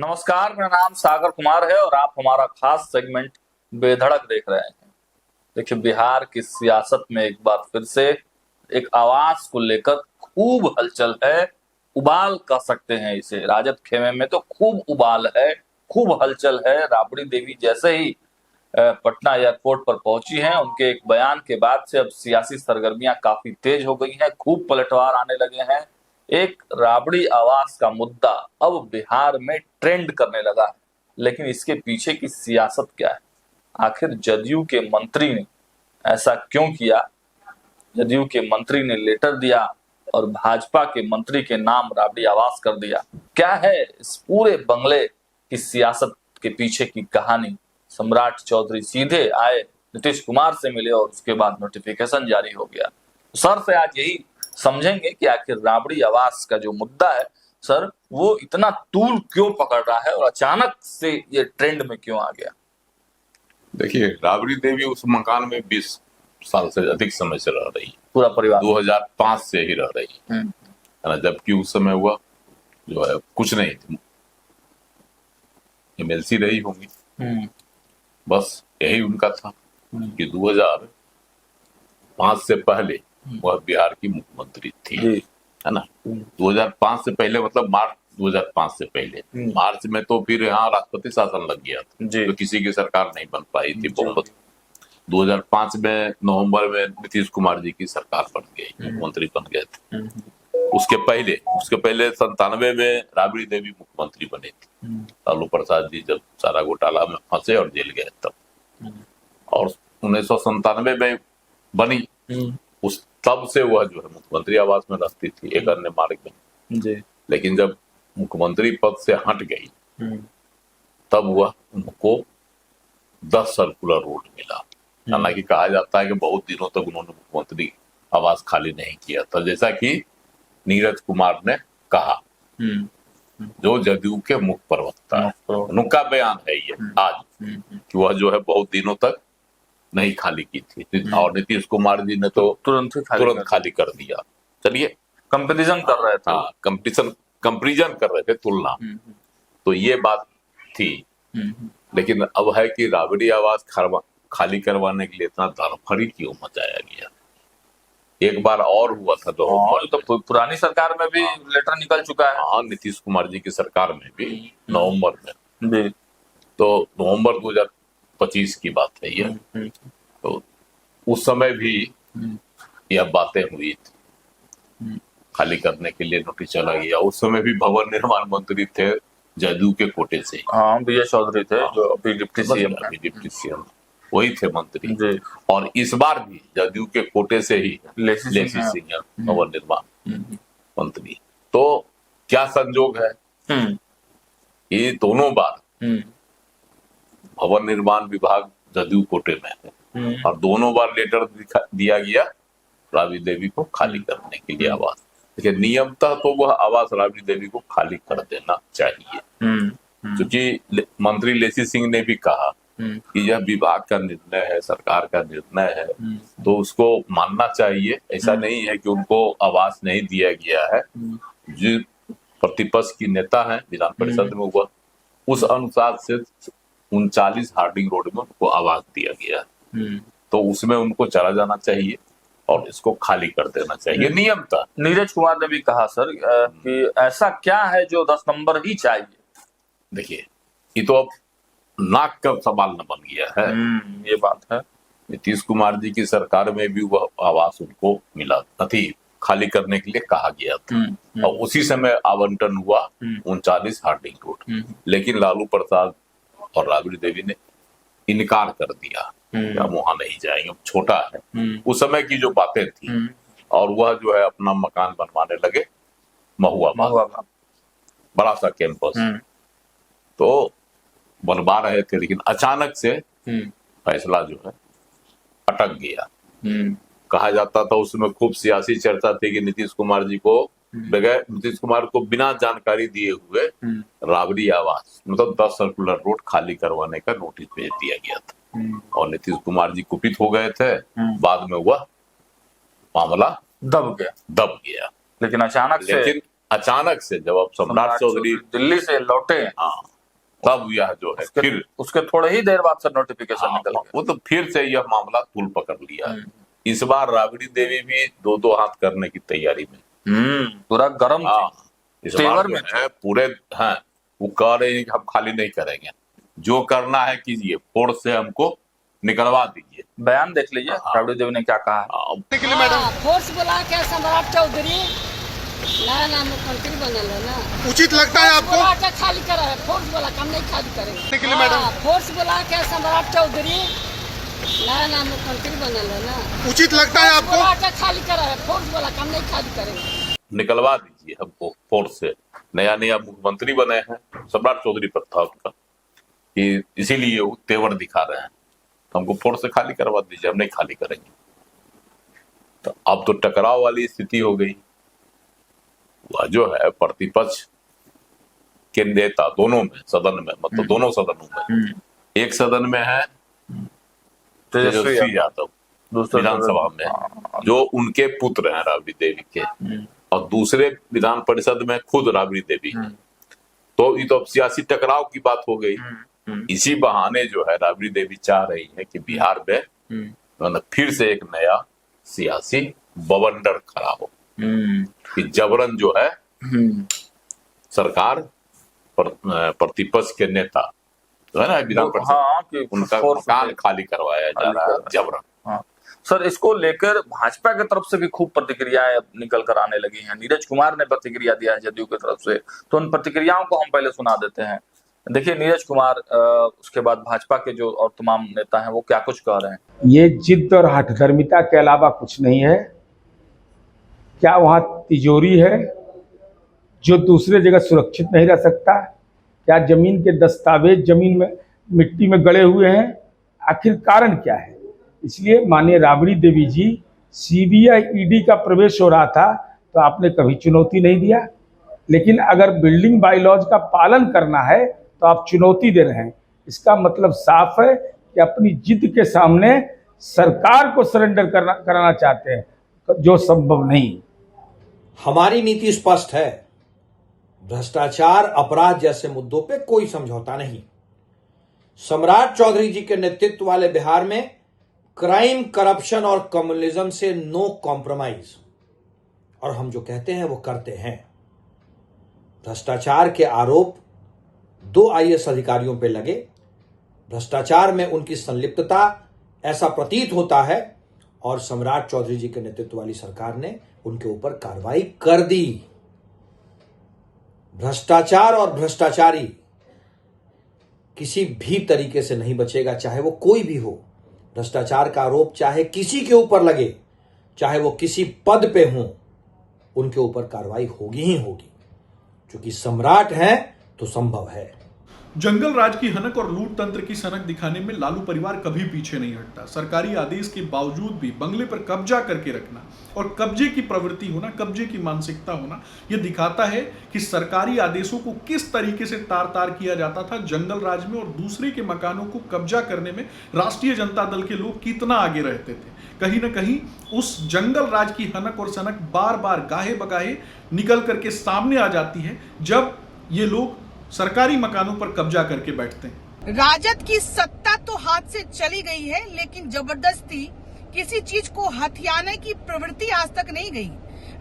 नमस्कार, मेरा नाम सागर कुमार है और आप हमारा खास सेगमेंट बेधड़क देख रहे हैं। देखिए, बिहार की सियासत में एक बार फिर से एक आवाज को लेकर खूब हलचल है। उबाल कह सकते हैं इसे, राजद खेमे में तो खूब उबाल है, खूब हलचल है। राबड़ी देवी जैसे ही पटना एयरपोर्ट पर पहुंची हैं, उनके एक बयान के बाद से अब सियासी सरगर्मियां काफी तेज हो गई हैं, खूब पलटवार आने लगे हैं। एक राबड़ी आवास का मुद्दा अब बिहार में ट्रेंड करने लगा है, लेकिन इसके पीछे की सियासत क्या है? आखिर जदयू के मंत्री ने ऐसा क्यों किया? जदयू के मंत्री ने लेटर दिया और भाजपा के मंत्री के नाम राबड़ी आवास कर दिया। क्या है इस पूरे बंगले की सियासत के पीछे की कहानी? सम्राट चौधरी सीधे आए, नीतीश कुमार से मिले और उसके बाद नोटिफिकेशन जारी हो गया। सर से आज यही समझेंगे कि आखिर राबड़ी आवास का जो मुद्दा है सर, वो इतना तूल क्यों पकड़ रहा है और अचानक से ये ट्रेंड में क्यों आ गया? देखिए, राबड़ी देवी उस मकान में 20 साल से अधिक समय से रह रही है। पूरा परिवार 2005 से ही रह रही है ना, जबकि उस समय हुआ जो है कुछ नहीं थी, एमएलसी रही होंगी। बस यही उनका था कि 2005 से पहले वह बिहार की मुख्यमंत्री थी, है ना। 2005 से पहले मतलब मार्च 2005 से पहले मार्च में तो फिर यहाँ राष्ट्रपति शासन लग गया था, तो किसी की सरकार नहीं बन पाई थी बहुमत। 2005 में नवंबर में नीतीश कुमार जी की सरकार बन गई, मुख्यमंत्री बन गए थे। उसके पहले 97 में राबड़ी देवी मुख्यमंत्री बने थे। लालू प्रसाद जी जब सारा घोटाला में फंसे और जेल गए तब, और 1997 में बनी। उस तब से वह जो है मुख्यमंत्री आवास में रहती थी, एक अन्य मार्ग में। लेकिन जब मुख्यमंत्री पद से हट गई तब वह उनको 10 सर्कुलर रोड मिला। हालांकि कहा जाता है कि बहुत दिनों तक उन्होंने मुख्यमंत्री आवास खाली नहीं किया था, जैसा कि नीरज कुमार ने कहा, जो जदयू के मुख्य प्रवक्ता है। उनका बयान है ये आज कि वह जो है बहुत दिनों तक नहीं खाली की थी, और नीतीश कुमार जी ने तो तुरंत खाली कर दिया। चलिए, कंपैरिजन कर रहे थे। हाँ, कंपैरिजन कर रहे थे, तुलना। तो ये बात थी। लेकिन अब है कि राबड़ी आवास खाली करवाने के लिए इतना धड़फड़ी क्यों मचाया गया? एक बार और हुआ था तो पुरानी सरकार में भी लेटर निकल चुका है। हाँ, नीतीश कुमार जी की सरकार में भी नवंबर में, तो नवंबर 2025 की बात है ये। तो उस समय भी यह बातें हुई थी, खाली करने के लिए नोटिस चला गया। उस समय भी भवन निर्माण मंत्री थे जदयू के कोटे से। हाँ, विजय चौधरी थे, जो अभी डिप्टी सीएम वही थे मंत्री। और इस बार भी जदयू के कोटे से ही लेसी सिंह भवन निर्माण मंत्री। तो क्या संजोग है, ये दोनों बार भवन निर्माण विभाग जदयू कोटे में है, और दोनों बार लेटर दिया गया राबड़ी देवी को खाली करने के लिए आवास। देखिए, नियमतः तो वह आवास राबड़ी देवी को खाली कर देना चाहिए, क्योंकि मंत्री लेसी सिंह ने भी कहा कि यह विभाग का निर्णय है, सरकार का निर्णय है, तो उसको मानना चाहिए। ऐसा नहीं है कि उनको आवास नहीं दिया गया है। जो प्रतिपक्ष की नेता है विधान परिषद में, वह उस अनुसार से 39 हार्डिंग रोड में उनको आवास दिया गया, तो उसमें उनको चला जाना चाहिए और इसको खाली कर देना चाहिए नियम था। नीरज कुमार ने भी कहा सर कि ऐसा क्या है जो 10 नंबर ही चाहिए। देखिए, ये तो अब नाक का सवाल न बन गया है। ये बात है। नीतीश कुमार जी की सरकार में भी वह आवास उनको मिला थी, खाली करने के लिए कहा गया था, और उसी समय आवंटन हुआ 39 हार्डिंग रोड। लेकिन लालू प्रसाद और राबड़ी देवी ने इनकार कर दिया, हम वहां नहीं जाएंगे, छोटा है। उस समय की जो बातें थी, और वह जो है अपना मकान बनवाने लगे महुआ, बड़ा सा कैंपस तो बनवा रहे थे। लेकिन अचानक से फैसला जो है अटक गया। कहा जाता था उसमें खूब सियासी चर्चा थी कि नीतीश कुमार जी को बगैर, नीतीश कुमार को बिना जानकारी दिए हुए राबड़ी आवास मतलब 10 सर्कुलर रोड खाली करवाने का नोटिस भेज दिया गया था, और नीतीश कुमार जी कुपित हो गए थे। बाद में वह मामला दब गया। लेकिन अचानक से जब अब सम्राट चौधरी दिल्ली से लौटे, हाँ, तब यह जो है फिर उसके थोड़े ही देर बाद से नोटिफिकेशन निकल गया। वो तो फिर से यह मामला तूल पकड़ लिया है। इस बार राबड़ी देवी भी दो हाथ करने की तैयारी में, पूरा गर्म इस बार में है पूरे। हाँ, वो कह रहे हैं कि हम खाली नहीं करेंगे, जो करना है कीजिए, फोर्स से हमको निकलवा दीजिए। बयान देख लीजिए राबड़ी देवी ने क्या कहा है। फोर्स बुला के सम्राट चौधरी नया मुख्यमंत्री बनल है ना, उचित लगता है आपको? बुला खाली करा है, फोर्स बोला हम नहीं खाली करेंगे। मैडम फोर्स बुला के सम्राट चौधरी नया मुख्यमंत्री बनल है ना, उचित लगता है आपको? बुला खाली करा है, फोर्स बोला हम नहीं खाली करेंगे। निकलवा दीजिए हमको फोर्स से। नया मुख्यमंत्री बने हैं, सम्राट चौधरी पर था उनका कि इसीलिए वो तेवर दिखा रहे हैं, हमको फोर्स से खाली करवा दीजिए, हम नहीं खाली करेंगे। तो अब तो टकराव वाली स्थिति हो गई। वह जो है प्रतिपक्ष के नेता दोनों में, सदन में, मतलब दोनों सदनों में, एक सदन में है तेजस्वी यादव, विधानसभा में जो उनके पुत्र हैं राबड़ी देवी के, और दूसरे विधान परिषद में खुद राबड़ी देवी। तो ये तो अब सियासी टकराव की बात हो गई। इसी बहाने जो है राबड़ी देवी चाह रही है कि बिहार में फिर से एक नया सियासी बवंडर खड़ा हो, कि जबरन जो है सरकार प्रतिपक्ष के नेता जो है ना विधान परिषद, उनका मकान खाली करवाया जा रहा है जबरन। सर, इसको लेकर भाजपा की तरफ से भी खूब प्रतिक्रियाएं निकल कर आने लगी हैं। नीरज कुमार ने प्रतिक्रिया दिया है जदयू की तरफ से, तो उन प्रतिक्रियाओं को हम पहले सुना देते हैं। देखिए नीरज कुमार, उसके बाद भाजपा के जो और तमाम नेता हैं वो क्या कुछ कह रहे हैं। ये जिद्द और हठधर्मिता के अलावा कुछ नहीं है। क्या वहाँ तिजोरी है जो दूसरे जगह सुरक्षित नहीं रह सकता? क्या जमीन के दस्तावेज जमीन में मिट्टी में गड़े हुए हैं? आखिर कारण क्या है? इसलिए माननीय राबड़ी देवी जी, सीबीआई ईडी का प्रवेश हो रहा था तो आपने कभी चुनौती नहीं दिया, लेकिन अगर बिल्डिंग बायलॉज का पालन करना है तो आप चुनौती दे रहे हैं। इसका मतलब साफ है कि अपनी जिद के सामने सरकार को सरेंडर कराना चाहते हैं, जो संभव नहीं। हमारी नीति स्पष्ट है, भ्रष्टाचार, अपराध जैसे मुद्दों पे कोई समझौता नहीं। सम्राट चौधरी जी के नेतृत्व वाले बिहार में क्राइम, करप्शन और कम्युनिज्म से नो कॉम्प्रोमाइज, और हम जो कहते हैं वो करते हैं। भ्रष्टाचार के आरोप 2 IAS अधिकारियों पे लगे। भ्रष्टाचार में उनकी संलिप्तता ऐसा प्रतीत होता है, और सम्राट चौधरी जी के नेतृत्व वाली सरकार ने उनके ऊपर कार्रवाई कर दी। भ्रष्टाचार और भ्रष्टाचारी किसी भी तरीके से नहीं बचेगा, चाहे वो कोई भी हो। भ्रष्टाचार का आरोप चाहे किसी के ऊपर लगे, चाहे वो किसी पद पे हो, उनके ऊपर कार्रवाई होगी ही होगी। क्योंकि सम्राट हैं तो संभव है। जंगल राज की हनक और लूट तंत्र की सनक दिखाने में लालू परिवार कभी पीछे नहीं हटता। सरकारी आदेश के बावजूद भी बंगले पर कब्जा करके रखना और कब्जे की प्रवृत्ति होना, कब्जे की मानसिकता होना, यह दिखाता है कि सरकारी आदेशों को किस तरीके से तार तार किया जाता था जंगल राज में, और दूसरे के मकानों को कब्जा करने में राष्ट्रीय जनता दल के लोग कितना आगे रहते थे। कहीं ना कहीं उस जंगल राज की हनक और सनक बार बार गाहे बगाहे निकल करके सामने आ जाती है जब ये लोग सरकारी मकानों पर कब्जा करके बैठते हैं। राजद की सत्ता तो हाथ से चली गई है, लेकिन जबरदस्ती किसी चीज को हथियाने की प्रवृत्ति आज तक नहीं गई।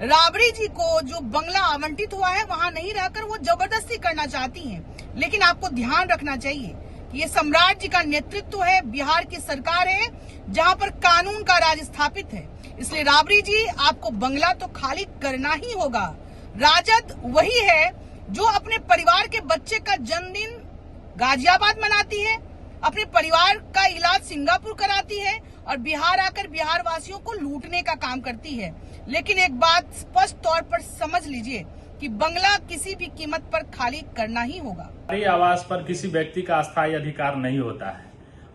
राबड़ी जी को जो बंगला आवंटित हुआ है वहां नहीं रहकर वो जबरदस्ती करना चाहती हैं, लेकिन आपको ध्यान रखना चाहिए कि ये सम्राट जी का नेतृत्व है, बिहार की सरकार है जहां पर कानून का राज स्थापित है। इसलिए राबड़ी जी आपको बंगला तो खाली करना ही होगा। राजद वही है जो अपने परिवार के बच्चे का जन्मदिन गाजियाबाद मनाती है, अपने परिवार का इलाज सिंगापुर कराती है, और बिहार आकर बिहार वासियों को लूटने का काम करती है। लेकिन एक बात स्पष्ट तौर पर समझ लीजिए कि बंगला किसी भी कीमत पर खाली करना ही होगा। सरकारी आवास पर किसी व्यक्ति का अस्थायी अधिकार नहीं होता है,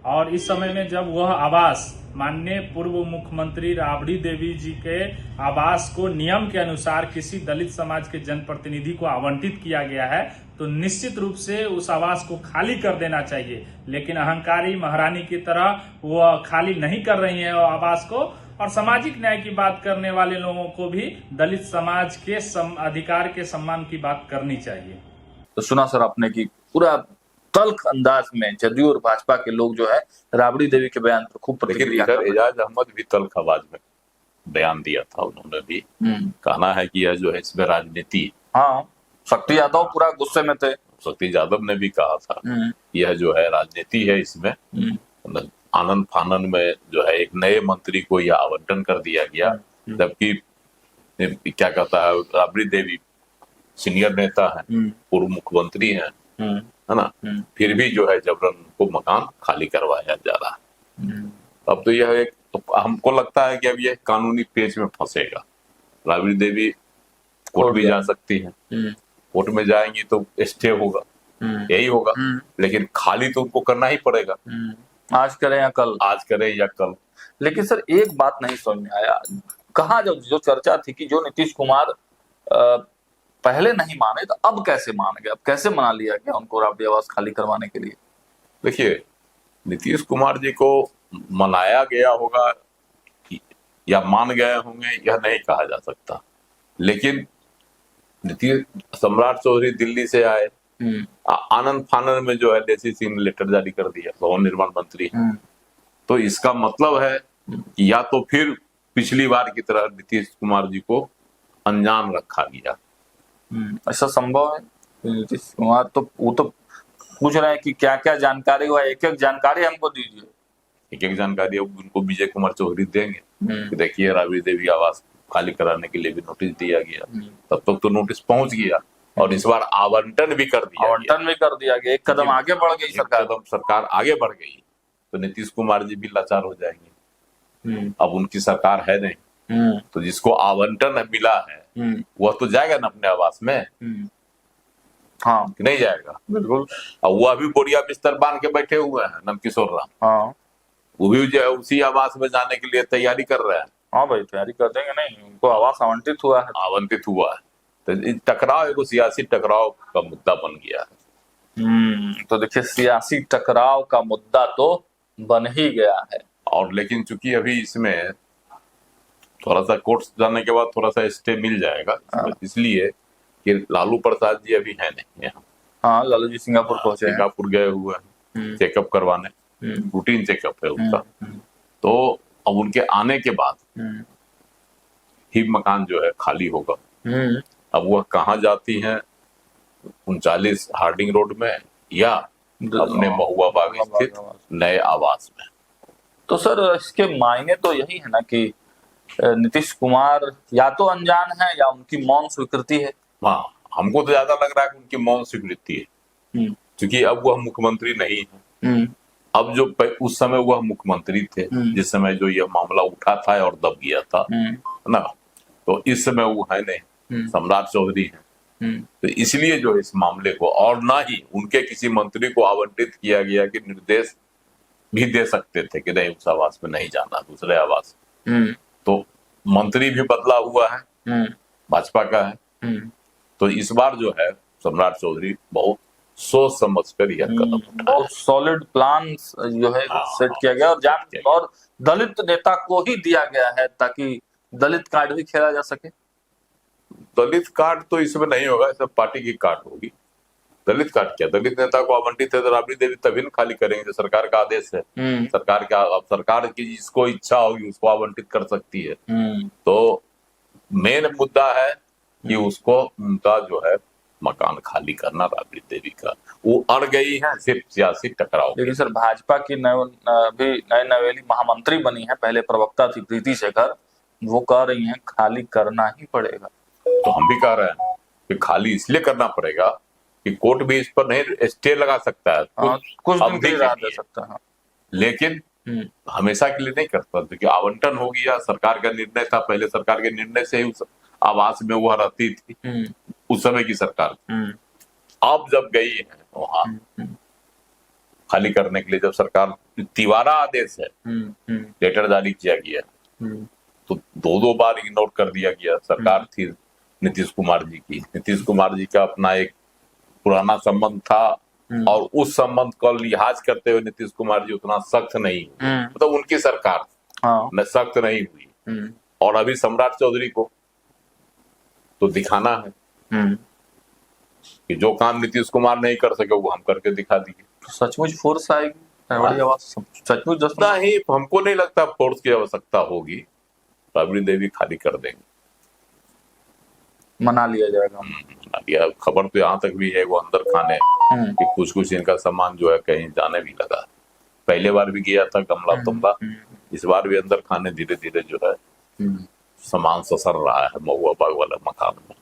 और इस समय में जब वह आवास माननीय पूर्व मुख्यमंत्री राबड़ी देवी जी के आवास को नियम के अनुसार किसी दलित समाज के जनप्रतिनिधि को आवंटित किया गया है, तो निश्चित रूप से उस आवास को खाली कर देना चाहिए। लेकिन अहंकारी महारानी की तरह वो खाली नहीं कर रही है आवास को, और सामाजिक न्याय की बात करने वाले लोगों को भी दलित समाज के अधिकार के सम्मान की बात करनी चाहिए। तो सुना सर आपने कि पूरा तल्ख अंदाज में जदयू और भाजपा के लोग जो है राबड़ी देवी के बयान पर खूब प्रतिक्रिया कर रहे हैं। एजाज अहमद भी तल्ख आवाज में बयान दिया था, उन्होंने भी कहना है कि यह जो है इसमें राजनीति। हाँ, शक्ति यादव पूरा गुस्से में थे। शक्ति यादव ने भी कहा था यह जो है राजनीति है, इसमें आनंद फानन में जो है एक नए मंत्री को यह आवंटन कर दिया गया, जबकि क्या कहता है राबड़ी देवी सीनियर नेता है, पूर्व मुख्यमंत्री है ना, फिर भी जो है जबरन को मकान खाली करवाया जा रहा है। अब तो यह एक तो हमको लगता है कि अब यह कानूनी पेच में फंसेगा। राबड़ी देवी कोर्ट भी जा सकती है, कोर्ट में जाएंगी तो स्टे होगा, यही होगा, लेकिन खाली तो उनको करना ही पड़ेगा, आज करें या कल। आज करें या कल। लेकिन सर एक बात नहीं समझ में आया, कहा जो चर्चा थी कि जो नीतीश कुमार पहले नहीं माने तो अब कैसे मान गए, अब कैसे मना लिया गया उनको राबड़ी आवास खाली करवाने के लिए? देखिए, नीतीश कुमार जी को मनाया गया होगा या मान गए होंगे यह नहीं कहा जा सकता, लेकिन नीतीश सम्राट चौधरी दिल्ली से आए, आनंद फानन में जो है लेसी सिंह ने लेटर जारी कर दिया, भवन निर्माण मंत्री, तो इसका मतलब है कि या तो फिर पिछली बार की तरह नीतीश कुमार जी को अनजान रखा गया। ऐसा संभव है? नीतीश कुमार तो वो तो पूछ रहे हैं कि क्या क्या जानकारी हुआ, एक एक जानकारी हमको दीजिए। एक एक जानकारी उनको विजय कुमार चौधरी देंगे कि देखिए राबड़ी देवी आवास खाली कराने के लिए भी नोटिस दिया गया, तब तक तो नोटिस पहुंच गया और इस बार आवंटन भी कर दिया, एक कदम आगे बढ़ गई सरकार आगे बढ़ गई, तो नीतीश कुमार जी भी लाचार हो जाएंगे। अब उनकी सरकार है नहीं, तो जिसको आवंटन मिला है वह तो जाएगा ना अपने आवास में, हाँ कि नहीं जाएगा? बिल्कुल। और वह भी बोरिया बिस्तर बांध के बैठे हुए हैं नंदकिशोर राम, हाँ वो भी जो है उसी आवास में जाने के लिए तैयारी कर रहे हैं। हाँ भाई, तैयारी कर देंगे, नहीं उनको आवास आवंटित हुआ है। तो टकराव एगो सियासी टकराव का मुद्दा बन गया है। तो देखिए सियासी टकराव का मुद्दा तो बन ही गया है, और लेकिन चूंकि अभी इसमें थोड़ा सा कोर्ट जाने के बाद थोड़ा सा स्टे मिल जाएगा, इसलिए कि लालू प्रसाद जी अभी है नहीं यहाँ। हाँ, लालू जी सिंगापुर पहुंचे, सिंगापुर गए हुए हैं चेकअप करवाने, रूटीन चेकअप है उनका, तो अब उनके आने के बाद ही मकान जो है खाली होगा। अब वह कहाँ जाती हैं, 39 हार्डिंग रोड में या अपने महुआ बाग स्थित नए आवास में? तो सर इसके मायने तो यही है ना कि नीतीश कुमार या तो अनजान है या उनकी मौन स्वीकृति है। हाँ, हमको तो ज्यादा लग रहा है कि उनकी मौन स्वीकृति है, क्योंकि अब वह मुख्यमंत्री नहीं है। अब जो उस समय वह मुख्यमंत्री थे जिस समय जो यह मामला उठा था और दब गया था ना, तो इस समय वो है नहीं, सम्राट चौधरी हैं, तो इसलिए जो इस मामले को, और ना ही उनके किसी मंत्री को आवंटित किया गया कि निर्देश भी दे सकते थे कि नहीं उस आवास में नहीं जाना, दूसरे आवास। तो मंत्री भी बदला हुआ है, भाजपा का है, तो इस बार जो है सम्राट चौधरी बहुत सोच समझ कर यह कदम उठाया, बहुत सॉलिड प्लान जो है सेट किया गया और दलित नेता को ही दिया गया है ताकि दलित कार्ड भी खेला जा सके। दलित कार्ड तो इसमें नहीं होगा, सब पार्टी की कार्ड होगी। दलित कार्ड क्या, दलित नेता को आवंटित है तो राबड़ी देवी तभी न खाली करेंगे, जो सरकार का आदेश है। सरकार की जिसको इच्छा होगी उसको आवंटित कर सकती है। तो मेन मुद्दा है कि उसको उनका जो है मकान खाली करना राबड़ी देवी का, वो अड़ गई है सिर्फ सियासी टकराव। लेकिन सर भाजपा की नए नवेली महामंत्री बनी है, पहले प्रवक्ता थी प्रीति शेखर, वो कह रही हैं खाली करना ही पड़ेगा। तो हम भी कह रहे हैं कि खाली इसलिए करना पड़ेगा कि कोर्ट भी इस पर नहीं स्टे लगा सकता है, कुछ दिन के लिए राहत दे सकता है, लेकिन हमेशा के लिए नहीं करता, क्योंकि आवंटन हो गया, सरकार का निर्णय था, पहले सरकार के निर्णय से ही उस आवास में वह रहती थी उस समय की सरकार। अब जब गई है वहां खाली करने के लिए, जब सरकार तिवारा आदेश है, लेटर जारी किया गया, तो दो बार इग्नोर कर दिया गया। सरकार थी नीतीश कुमार जी की, नीतीश कुमार जी का अपना एक पुराना संबंध था और उस संबंध को लिहाज करते हुए नीतीश कुमार जी उतना सख्त नहीं हुए, मतलब उनकी सरकार सख्त नहीं हुई, और अभी सम्राट चौधरी को तो दिखाना है कि जो काम नीतीश कुमार नहीं कर सके वो हम करके दिखा दिए। तो सचमुच फोर्स आएगी राबड़ी आवाज, सचमुच नहीं, हमको नहीं लगता फोर्स की आवश्यकता होगी। राबड़ी देवी खाली कर देंगे, मना लिया जाएगा। या खबर तो यहाँ तक भी है वो अंदर खाने कि कुछ इनका सामान जो है कहीं जाने भी लगा। पहले बार भी गया था कमला तुमला, इस बार भी अंदर खाने धीरे धीरे जो है सामान ससर रहा है महुआ बाग वाला मकान में।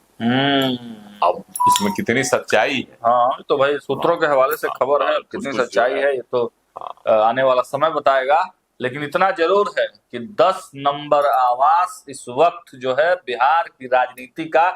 अब इसमें कितनी सच्चाई है, हाँ तो भाई सूत्रों के हवाले से खबर है, कितनी सच्चाई है ये तो आने वाला समय बताएगा। लेकिन इतना जरूर है कि 10 नंबर आवास इस वक्त जो है बिहार की राजनीति का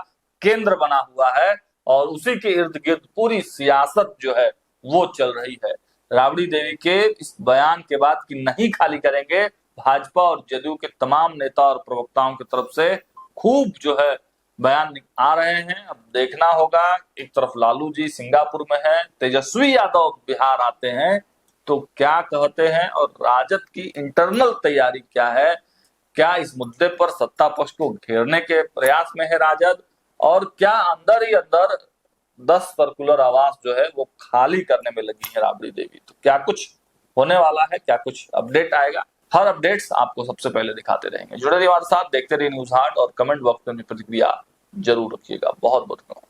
केंद्र बना हुआ है और उसी के इर्द गिर्द पूरी सियासत जो है वो चल रही है। राबड़ी देवी के इस बयान के बाद कि नहीं खाली करेंगे, भाजपा और जदयू के तमाम नेता और प्रवक्ताओं की तरफ से खूब जो है बयान आ रहे हैं। अब देखना होगा, एक तरफ लालू जी सिंगापुर में है, तेजस्वी यादव बिहार आते हैं तो क्या कहते हैं और राजद की इंटरनल तैयारी क्या है। क्या इस मुद्दे पर सत्ता पक्ष को घेरने के प्रयास में है राजद, और क्या अंदर ही अंदर 10 सर्कुलर आवास जो है वो खाली करने में लगी है राबड़ी देवी। तो क्या कुछ होने वाला है, क्या कुछ अपडेट आएगा, हर अपडेट्स आपको सबसे पहले दिखाते रहेंगे। जुड़े रहिए हमारे साथ, देखते रहिए न्यूज हाट और कमेंट बॉक्स में प्रतिक्रिया जरूर रखिएगा। बहुत बहुत धन्यवाद।